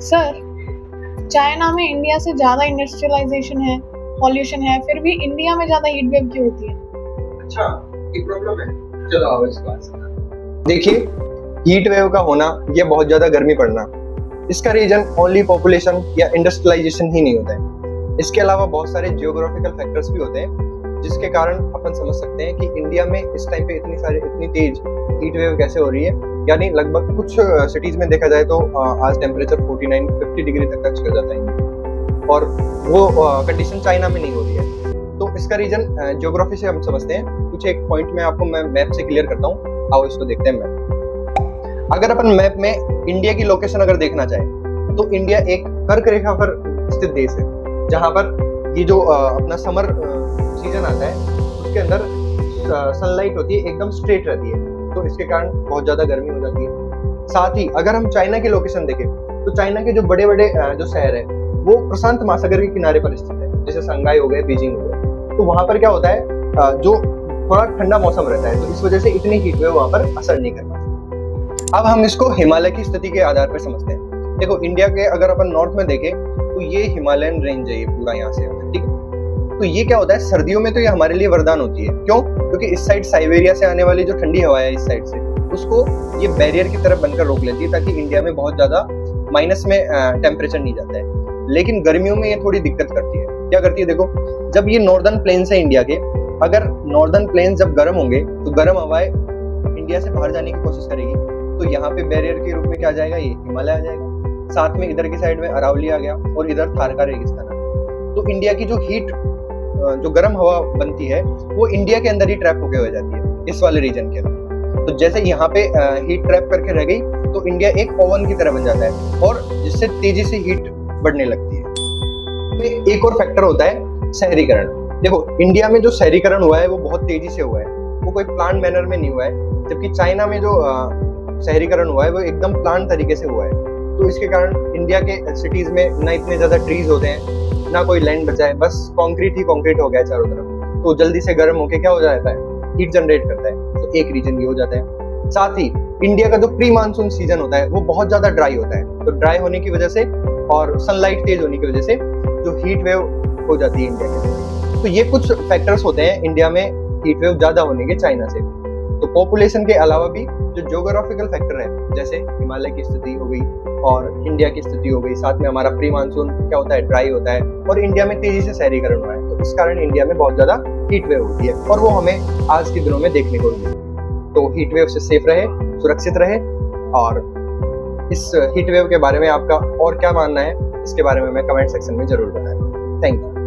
Sir, China में India से ज्यादा इंडस्ट्रियलाइजेशन है, पॉल्यूशन है, फिर भी इंडिया में ज्यादा हीट वेव क्यों होती है? अच्छा, ये प्रॉब्लम है। चलो आओ इस बात से। देखिए, हीट वेव का होना या बहुत ज्यादा गर्मी पड़ना, इसका रीजन ओनली पॉपुलेशन या इंडस्ट्रियलाइजेशन ही नहीं होता है। इसके अलावा बहुत सारे जियोग्राफिकल फैक्टर्स भी होते हैं जिसके कारण अपन समझ सकते हैं कि इंडिया में इस टाइम पे इतनी तेज हीट वेव कैसे हो रही है। यानी लगभग कुछ सिटीज में देखा जाए तो आज टेम्परेचर 49-50 डिग्री तक टच कर जाता है और वो कंडीशन चाइना में नहीं हो रही है। तो इसका रीजन ज्योग्राफी से हम समझते हैं। कुछ एक पॉइंट में आपको मैं मैप से क्लियर करता हूँ, आओ इसको देखते हैं। मैप अगर अपन मैप में इंडिया की लोकेशन अगर देखना चाहे तो इंडिया एक कर्क रेखा पर स्थित देश है, जहाँ पर ये जो अपना समर सीजन आता है उसके अंदर सनलाइट होती है, एकदम स्ट्रेट रहती है, तो इसके कारण बहुत ज्यादा गर्मी हो जाती है। साथ ही अगर हम चाइना की लोकेशन देखें तो चाइना के जो बड़े बड़े जो शहर है वो प्रशांत महासागर के किनारे पर स्थित है, जैसे शंघाई हो गए, बीजिंग हो गए। तो वहां पर क्या होता है, जो थोड़ा ठंडा मौसम रहता है, तो इस वजह से इतनी हीट वेव वहां पर असर नहीं कर पाती। अब हम इसको हिमालय की स्थिति के आधार पर समझते हैं। देखो, इंडिया के अगर अपन नॉर्थ में देखें तो ये हिमालयन रेंज है, ये पूरा यहाँ से, ठीक है। तो ये क्या होता है, सर्दियों में तो ये हमारे लिए वरदान होती है। क्यों? क्योंकि इस साइड साइबेरिया से आने वाली जो ठंडी हवा है इस साइड से, उसको ये बैरियर की तरफ बनकर रोक लेती है, ताकि इंडिया में बहुत ज्यादा माइनस में टेम्परेचर नहीं जाता है। लेकिन गर्मियों में ये थोड़ी दिक्कत करती है। क्या करती है? देखो, जब ये नॉर्दर्न प्लेन्स है इंडिया के, अगर नॉर्दर्न प्लेन्स जब गर्म होंगे तो गर्म हवाएं इंडिया से बाहर जाने की कोशिश करेगी, तो यहाँ पे बैरियर के रूप में क्या आ जाएगा, ये हिमालय आ जाएगा। साथ में इधर की साइड में अरावली आ गया और इधर थार का रेगिस्तान आ गया। तो इंडिया की जो हीट, जो गर्म हवा बनती है, वो इंडिया के अंदर ही ट्रैप होके हो जाती है, इस वाले रीजन के अंदर। तो जैसे यहाँ पे हीट ट्रैप करके रह गई तो इंडिया एक ओवन की तरह बन जाता है और जिससे तेजी से हीट बढ़ने लगती है। तो एक और फैक्टर होता है शहरीकरण। देखो, इंडिया में जो शहरीकरण हुआ है वो बहुत तेजी से हुआ है, वो कोई प्लान मैनर में नहीं हुआ है। जबकि चाइना में जो शहरीकरण हुआ है वो एकदम प्लान तरीके से हुआ है। तो इसके कारण इंडिया के सिटीज में ना इतने ज्यादा ट्रीज होते हैं, ना कोई लैंड बचा है, बस कंक्रीट ही कंक्रीट हो गया है चारों तरफ। तो जल्दी से गर्म होके क्या हो जाता है, हीट जनरेट करता है। तो एक रीजन ये हो जाता है। साथ ही इंडिया का जो प्री मानसून सीजन होता है वो बहुत ज्यादा ड्राई होता है। तो ड्राई होने की वजह से और सनलाइट तेज होने की वजह से जो हीट वेव हो जाती है इंडिया के अंदर। तो ये कुछ फैक्टर्स होते हैं इंडिया में हीट वेव ज्यादा होने के चाइना से। तो पॉपुलेशन के अलावा भी जो ज्योग्राफिकल फैक्टर है, जैसे हिमालय की स्थिति हो गई और इंडिया की स्थिति हो गई, साथ में हमारा प्री मानसून क्या होता है, ड्राई होता है, और इंडिया में तेजी से शहरीकरण हुआ है, तो इस कारण इंडिया में बहुत ज्यादा हीट वेव होती है और वो हमें आज के दिनों में देखने को मिली। तो हीट वेव से सेफ रहे, सुरक्षित रहे। और इस हीट वेव के बारे में आपका और क्या मानना है, इसके बारे में मैं कमेंट सेक्शन में जरूर बताएं। Thank you.